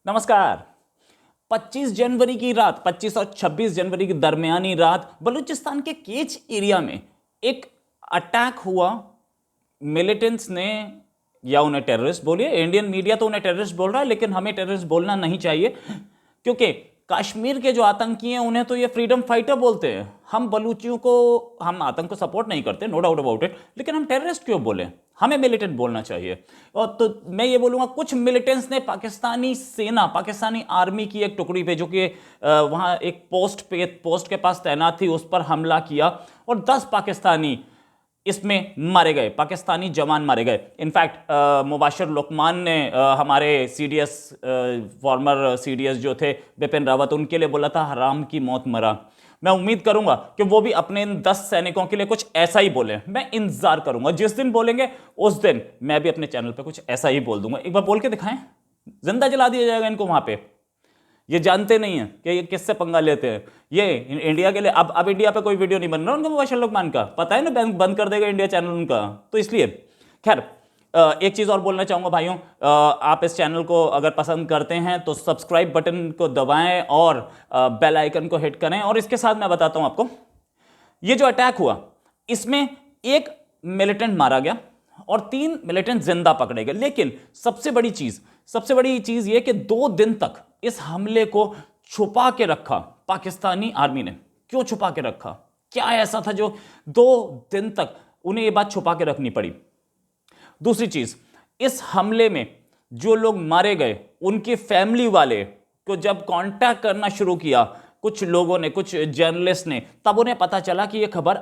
नमस्कार। 25 जनवरी की रात, 25 और 26 जनवरी की दरमियानी रात बलूचिस्तान के केच एरिया में एक अटैक हुआ। मिलिटेंट्स ने, या उन्हें टेररिस्ट बोलिए, इंडियन मीडिया तो उन्हें टेररिस्ट बोल रहा है, लेकिन हमें टेररिस्ट बोलना नहीं चाहिए क्योंकि कश्मीर के जो आतंकी हैं उन्हें तो ये फ्रीडम फाइटर बोलते हैं। हम बलूचियों को, हम आतंक को सपोर्ट नहीं करते, नो डाउट अबाउट इट, लेकिन हम टेररिस्ट क्यों बोलें? हमें मिलिटेंट बोलना चाहिए। और तो मैं ये बोलूंगा, कुछ मिलिटेंट्स ने पाकिस्तानी सेना, पाकिस्तानी आर्मी की एक टुकड़ी पे जो कि वहां एक पोस्ट के पास तैनात थी, उस पर हमला किया और 10 पाकिस्तानी इसमें मारे गए, पाकिस्तानी जवान मारे गए। इनफैक्ट मुबाशिर लुकमान ने हमारे सीडीएस, फॉर्मर सीडीएस जो थे बिपिन रावत, उनके लिए बोला था हराम की मौत मरा। मैं उम्मीद करूंगा कि वो भी अपने इन 10 सैनिकों के लिए कुछ ऐसा ही बोले। मैं इंतजार करूंगा, जिस दिन बोलेंगे उस दिन मैं भी अपने चैनल पे कुछ ऐसा ही बोल दूंगा। एक बार बोल के दिखाएं, जिंदा जला दिया जाएगा इनको वहां पे। ये जानते नहीं है कि ये किससे पंगा लेते हैं। ये इंडिया के लिए अब इंडिया पे कोई वीडियो नहीं बन रहा उनका, मुबाशिर लुकमान का पता है ना, बंद कर देगा इंडिया चैनल उनका, तो इसलिए। खैर, एक चीज और बोलना चाहूंगा भाइयों, आप इस चैनल को अगर पसंद करते हैं तो सब्सक्राइब बटन को दबाएं और बेल आइकन को हिट करें। और इसके साथ मैं बताता हूं आपको, ये जो अटैक हुआ इसमें एक मिलिटेंट मारा गया और 3 मिलिटेंट जिंदा पकड़े गए। लेकिन सबसे बड़ी चीज ये कि 2 दिन तक इस हमले को छुपा के रखा पाकिस्तानी आर्मी ने। क्यों छुपा के रखा? क्या ऐसा था जो 2 दिन तक उन्हें यह बात छुपा के रखनी पड़ी? दूसरी चीज, इस हमले में जो लोग मारे गए उनके फैमिली वाले को जब कांटेक्ट करना शुरू किया कुछ लोगों ने, कुछ जर्नलिस्ट ने, तब उन्हें पता चला कि यह खबर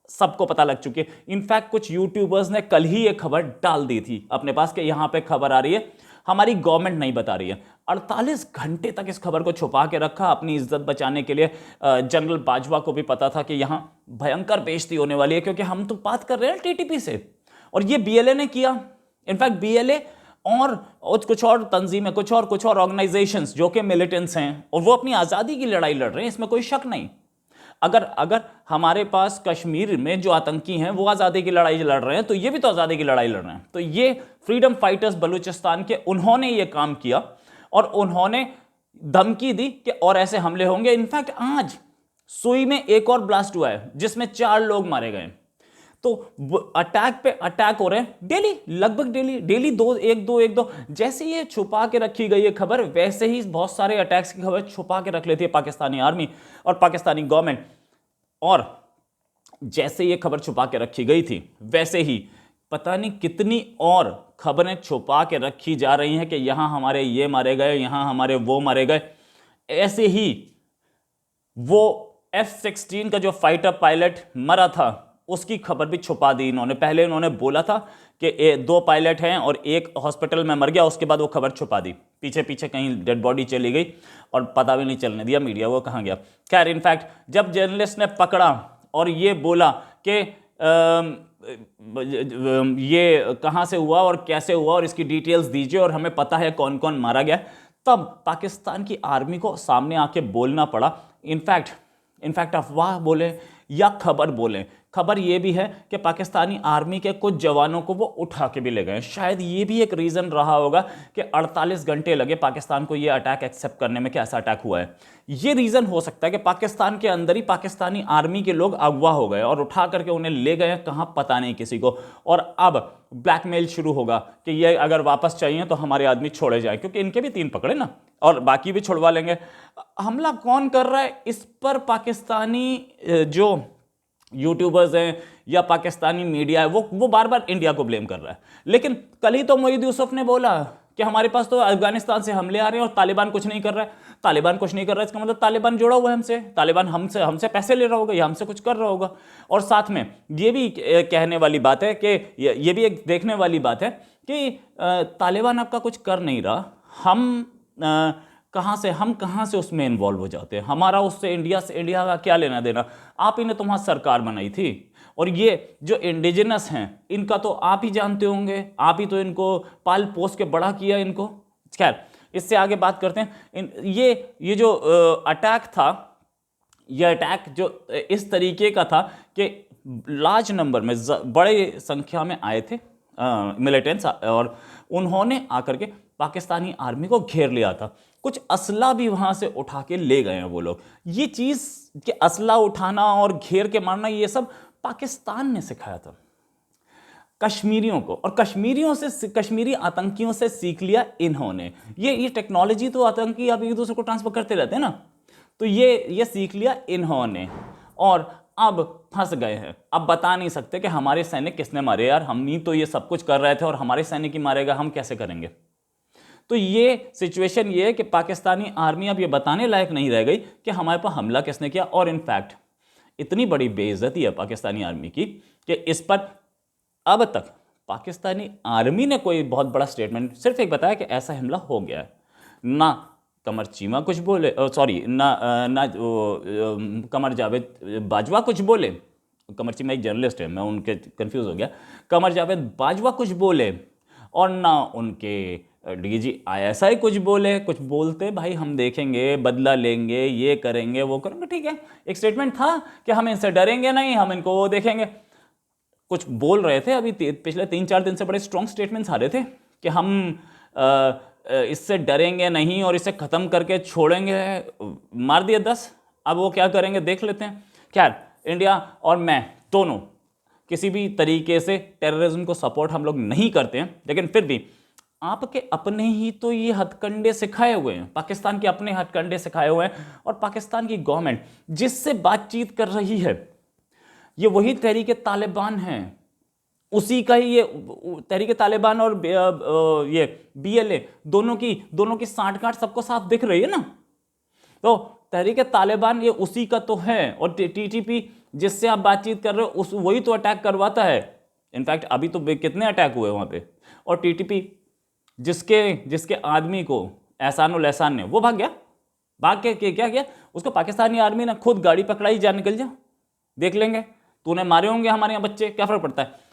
सबको पता लग चुकी है। इनफैक्ट कुछ यूट्यूबर्स ने कल ही यह खबर डाल दी थी अपने पास कि यहां पे खबर आ रही है, हमारी गवर्नमेंट नहीं बता रही है। 48 घंटे तक इस खबर को छुपा के रखा अपनी इज्जत बचाने के लिए। जनरल बाजवा को भी पता था कि यहां भयंकर बेइज्जती होने वाली है, क्योंकि हम तो बात कर रहे हैं टीटीपी से, और ये बीएलए ने किया। इनफैक्ट बीएलए और कुछ और तंजीमें, कुछ और ऑर्गेनाइजेशंस जो कि मिलिटेंट्स हैं, और वो अपनी आज़ादी की लड़ाई लड़ रहे हैं, इसमें कोई शक नहीं। अगर हमारे पास कश्मीर में जो आतंकी हैं वो आज़ादी की लड़ाई लड़ रहे हैं, तो ये भी तो आज़ादी की लड़ाई लड़ रहे हैं। तो ये फ्रीडम फाइटर्स बलूचिस्तान के, उन्होंने ये काम किया और उन्होंने धमकी दी कि और ऐसे हमले होंगे। इनफैक्ट आज सुई में एक और ब्लास्ट हुआ है जिसमें 4 लोग मारे गए। तो अटैक पे अटैक हो रहे हैं डेली, लगभग डेली 1-2। जैसे ये छुपा के रखी गई है खबर, वैसे ही बहुत सारे अटैक्स की खबर छुपा के रख लेती है पाकिस्तानी आर्मी और पाकिस्तानी गवर्नमेंट। और जैसे ये खबर छुपा के रखी गई थी, वैसे ही पता नहीं कितनी और खबरें छुपा के रखी जा रही हैं कि यहां हमारे ये मारे गए, यहां हमारे वो मारे गए। ऐसे ही वो F-16 का जो फाइटर पायलट मरा था उसकी खबर भी छुपा दी इन्होंने। पहले इन्होंने बोला था कि 2 पायलट हैं और एक हॉस्पिटल में मर गया, उसके बाद वो खबर छुपा दी। पीछे पीछे कहीं डेड बॉडी चली गई और पता भी नहीं चलने दिया मीडिया वो कहाँ गया। खैर, इनफैक्ट जब जर्नलिस्ट ने पकड़ा और ये बोला कि ये कहाँ से हुआ और कैसे हुआ और इसकी डिटेल्स दीजिए और हमें पता है कौन कौन मारा गया, तब पाकिस्तान की आर्मी को सामने आके बोलना पड़ा। इनफैक्ट अफवाह बोले या खबर बोले, खबर यह भी है कि पाकिस्तानी आर्मी के कुछ जवानों को वो उठा के भी ले गए। शायद ये भी एक रीज़न रहा होगा कि 48 घंटे लगे पाकिस्तान को ये अटैक एक्सेप्ट करने में कि ऐसा अटैक हुआ है। ये रीज़न हो सकता है कि पाकिस्तान के अंदर ही पाकिस्तानी आर्मी के लोग अगवा हो गए और उठा करके उन्हें ले गए कहाँ पता नहीं किसी को। और अब ब्लैकमेल शुरू होगा कि ये अगर वापस चाहिए तो हमारे आदमी छोड़े जाए, क्योंकि इनके भी 3 पकड़े ना, और बाकी भी छुड़वा लेंगे। हमला कौन कर रहा है इस पर पाकिस्तानी जो यूट्यूबर्स हैं या पाकिस्तानी मीडिया है वो बार बार इंडिया को ब्लेम कर रहा है। लेकिन कल ही तो मोईद यूसुफ ने बोला कि हमारे पास तो अफगानिस्तान से हमले आ रहे हैं और तालिबान कुछ नहीं कर रहा है। तालिबान कुछ नहीं कर रहा है, इसका मतलब तालिबान जुड़ा हुआ है हमसे, तालिबान हमसे पैसे ले रहा होगा या हमसे कुछ कर रहा होगा। और साथ में ये भी कहने वाली बात है कि ये भी एक देखने वाली बात है कि तालिबान आपका कुछ कर नहीं रहा, हम कहाँ से उसमें इन्वॉल्व हो जाते हैं? हमारा उससे, इंडिया का क्या लेना देना? आप ही ने तो वहाँ सरकार बनाई थी, और ये जो इंडिजिनस हैं इनका तो आप ही जानते होंगे, आप ही तो इनको पाल पोस के बड़ा किया इनको। खैर, इससे आगे बात करते हैं। ये जो अटैक था, ये अटैक जो इस तरीके का था कि लार्ज नंबर में, बड़े संख्या में आए थे मिलिटेंट्स, और उन्होंने आकर के पाकिस्तानी आर्मी को घेर लिया था। कुछ असला भी वहां से उठा के ले गए हैं वो लोग। ये चीज कि असला उठाना और घेर के मारना, ये सब पाकिस्तान ने सिखाया था कश्मीरियों को, और कश्मीरियों से, कश्मीरी आतंकियों से सीख लिया इन्होंने। ये टेक्नोलॉजी तो आतंकी अब एक दूसरे को ट्रांसफर करते रहते हैं ना, तो ये सीख लिया इन्होंने, और अब फंस गए हैं। अब बता नहीं सकते कि हमारे सैनिक किसने मारे, यार हम ही तो ये सब कुछ कर रहे थे और हमारे सैनिक ही मारेगा, हम कैसे करेंगे। तो ये सिचुएशन ये है कि पाकिस्तानी आर्मी अब ये बताने लायक नहीं रह गई कि हमारे पर हमला किसने किया। और इनफैक्ट इतनी बड़ी बेइज्जती है पाकिस्तानी आर्मी की कि इस पर अब तक पाकिस्तानी आर्मी ने कोई बहुत बड़ा स्टेटमेंट, सिर्फ एक बताया कि ऐसा हमला हो गया है। ना कमर चीमा कुछ बोले, सॉरी ना कमर जावेद बाजवा कुछ बोले। कमर चीमा एक जर्नलिस्ट है, मैं उनके कंफ्यूज हो गया। कमर जावेद बाजवा कुछ बोले, और ना उनके डीजी आईएसआई कुछ बोले। कुछ बोलते भाई हम देखेंगे, बदला लेंगे, ये करेंगे, वो करेंगे, ठीक है। एक स्टेटमेंट था कि हम इनसे डरेंगे नहीं, हम इनको वो देखेंगे, कुछ बोल रहे थे। अभी पिछले 3-4 दिन से बड़े स्ट्रॉन्ग स्टेटमेंट्स आ रहे थे कि हम इससे डरेंगे नहीं और इसे ख़त्म करके छोड़ेंगे। मार दिए 10, अब वो क्या करेंगे देख लेते हैं। खैर, इंडिया और मैं दोनों किसी भी तरीके से टेररिज्म को सपोर्ट हम लोग नहीं करते हैं, लेकिन फिर भी आपके अपने ही तो ये हथकंडे सिखाए हुए हैं, पाकिस्तान के अपने हथकंडे सिखाए हुए हैं, और पाकिस्तान की गवर्नमेंट जिससे बातचीत कर रही है ये वही तहरीक तालिबान है। उसी का ही ये तहरीक तालिबान और ये बीएलए दोनों की सांठगांठ सबको साफ दिख रही है ना। तो तहरीक तालिबान ये उसी का तो है, और टीटीपी जिससे आप बातचीत कर रहे हो उस वही तो अटैक करवाता है। इनफैक्ट अभी तो कितने अटैक हुए वहां पे, और टीटीपी जिसके आदमी को एहसानुल एहसान ने, वो भाग के क्या किया, उसको पाकिस्तानी आर्मी ने खुद गाड़ी पकड़ाई, जा निकल जा, देख लेंगे, तूने मारे होंगे हमारे यहाँ बच्चे, क्या फर्क पड़ता है।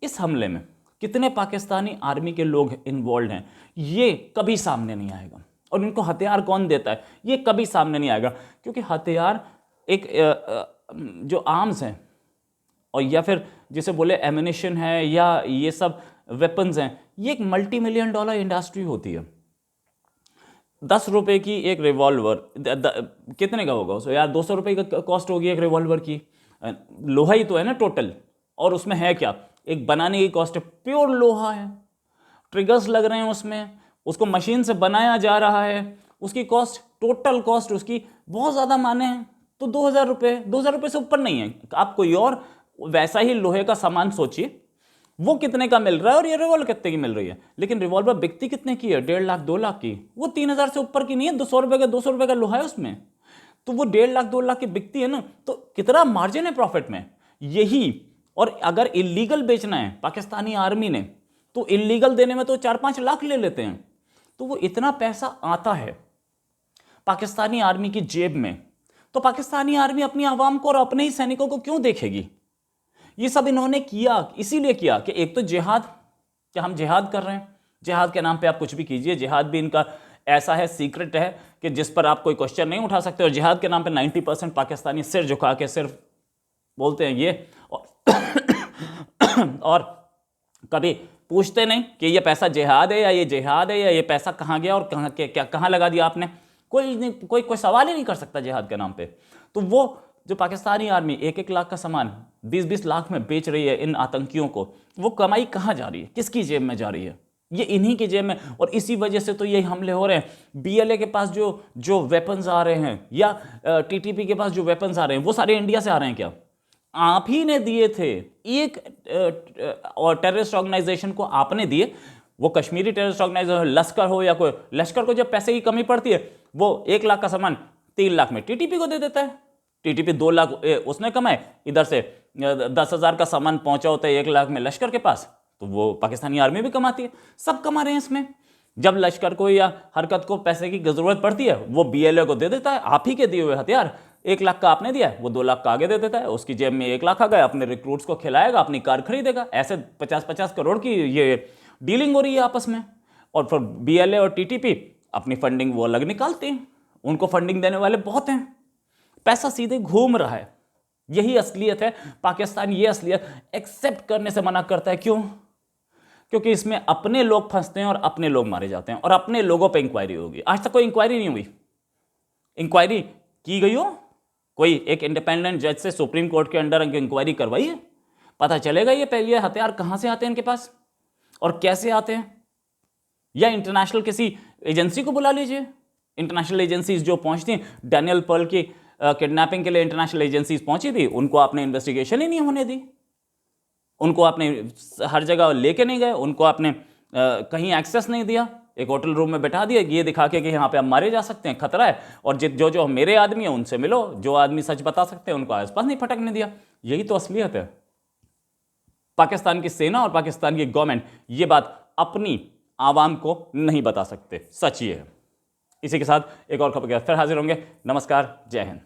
इस हमले में कितने पाकिस्तानी आर्मी के लोग इन्वॉल्व हैं ये कभी सामने नहीं आएगा, और इनको हथियार कौन देता है ये कभी सामने नहीं आएगा, क्योंकि हथियार एक जो आर्म्स हैं, और या फिर जिसे बोले एम्यूनिशन है, या ये सब वेपन्स हैं, ये एक $multi-million इंडस्ट्री होती है। 10 रुपए की एक रिवॉल्वर कितने का होगा उसको यार, 200 रुपए का कॉस्ट होगी एक रिवॉल्वर की। लोहा ही तो है ना टोटल, और उसमें है क्या, एक बनाने की कॉस्ट है, प्योर लोहा है, ट्रिगर्स लग रहे हैं उसमें, उसको मशीन से बनाया जा रहा है, उसकी कॉस्ट, टोटल कॉस्ट उसकी बहुत ज़्यादा माने हैं तो 2000 रुपये से ऊपर नहीं है। आप कोई और वैसा ही लोहे का सामान सोचिए, वो कितने का मिल रहा है और ये रिवॉल्वर कितने की मिल रही है। लेकिन रिवॉल्वर बिकती कितने की है, 1.5 लाख 2 लाख की, वो 3000 से ऊपर की नहीं है। 200 रुपए का लोहा है उसमें, तो वो 1.5 लाख 2 लाख की बिकती है ना, तो कितना मार्जिन है प्रॉफिट में यही। और अगर इलीगल बेचना है पाकिस्तानी आर्मी ने, तो इलीगल देने में तो 4-5 लाख ले लेते हैं। तो वो इतना पैसा आता है पाकिस्तानी आर्मी की जेब में, तो पाकिस्तानी आर्मी अपनी आवाम को और अपने ही सैनिकों को क्यों देखेगी। ये सब इन्होंने किया इसीलिए किया कि एक तो जिहाद, कि हम जिहाद कर रहे हैं, जिहाद के नाम पे आप कुछ भी कीजिए। जिहाद भी इनका ऐसा है, सीक्रेट है कि जिस पर आप कोई क्वेश्चन नहीं उठा सकते, और जिहाद के नाम पे 90% पाकिस्तानी सिर झुका के सिर्फ बोलते हैं ये, और कभी पूछते नहीं कि ये पैसा जिहाद है या ये जिहाद है, या ये पैसा कहाँ गया और कहाँ लगा दिया आपने। कोई सवाल ही नहीं कर सकता जिहाद के नाम पे। तो वो जो पाकिस्तानी आर्मी 1-1 लाख का सामान 20-20 लाख में बेच रही है इन आतंकियों को, वो कमाई कहाँ जा रही है, किसकी जेब में जा रही है, ये इन्हीं की जेब में। और इसी वजह से तो ये हमले हो रहे हैं। बीएलए के पास जो वेपन्स आ रहे हैं, या टीटीपी के पास जो वेपन्स आ रहे हैं, वो सारे इंडिया से आ रहे हैं क्या, आप ही ने दिए थे। एक और टेररिस्ट ऑर्गेनाइजेशन को आपने दिए, वो कश्मीरी टेररिस्ट ऑर्गेनाइजेशन लश्कर हो या कोई, लश्कर को जब पैसे की कमी पड़ती है, वो 1 लाख का सामान 3 लाख में टीटीपी को दे देता है। टीटीपी 2 लाख उसने कमाए, इधर से 10,000 का सामान पहुंचा होता है 1 लाख में लश्कर के पास, तो वो पाकिस्तानी आर्मी भी कमाती है, सब कमा रहे हैं इसमें। जब लश्कर को या हरकत को पैसे की जरूरत पड़ती है, वो बीएलए को दे देता है, आप ही के दिए हुए हथियार। 1 लाख का आपने दिया है, वो 2 लाख का आगे दे देता है, उसकी जेब में 1 लाख आ गया, अपने रिक्रूट्स को खिलाएगा, अपनी कार खरीदेगा। ऐसे 50-50 करोड़ की ये डीलिंग हो रही है आपस में। और फिर बीएलए और टीटीपी अपनी फंडिंग वो अलग निकालते हैं, उनको फंडिंग देने वाले बहुत हैं, पैसा सीधे घूम रहा है। यही असलियत है। पाकिस्तान ये असलियत एक्सेप्ट करने से मना करता है। क्यों? क्योंकि इसमें अपने लोग फंसते हैं और अपने लोग मारे जाते हैं और अपने लोगों पे इंक्वायरी होगी। आज तक कोई इंक्वायरी नहीं हुई। इंक्वायरी की गई हो, कोई एक इंडिपेंडेंट जज से सुप्रीम कोर्ट के अंडर इंक्वायरी करवाई है, पता चलेगा ये हथियार कहां से आते हैं इनके पास और कैसे आते हैं। या इंटरनेशनल किसी एजेंसी को बुला लीजिए। इंटरनेशनल एजेंसीज जो पहुंचती हैं, डैनियल पर्ल की किडनैपिंग के लिए इंटरनेशनल एजेंसीज पहुंची थी, उनको आपने इन्वेस्टिगेशन ही नहीं होने दी, उनको आपने हर जगह लेके नहीं गए, उनको आपने कहीं एक्सेस नहीं दिया, एक होटल रूम में बैठा दिया ये दिखा के कि यहाँ पे आप मारे जा सकते हैं, खतरा है, और जो जो मेरे आदमी है उनसे मिलो, जो आदमी सच बता सकते हैं उनको आसपास नहीं फटकने दिया। यही तो असलियत है। पाकिस्तान की सेना और पाकिस्तान की गवर्नमेंट ये बात अपनी आवाम को नहीं बता सकते, सच ये है। इसी के साथ एक और खबर के साथ फिर हाजिर होंगे। नमस्कार, जय हिंद।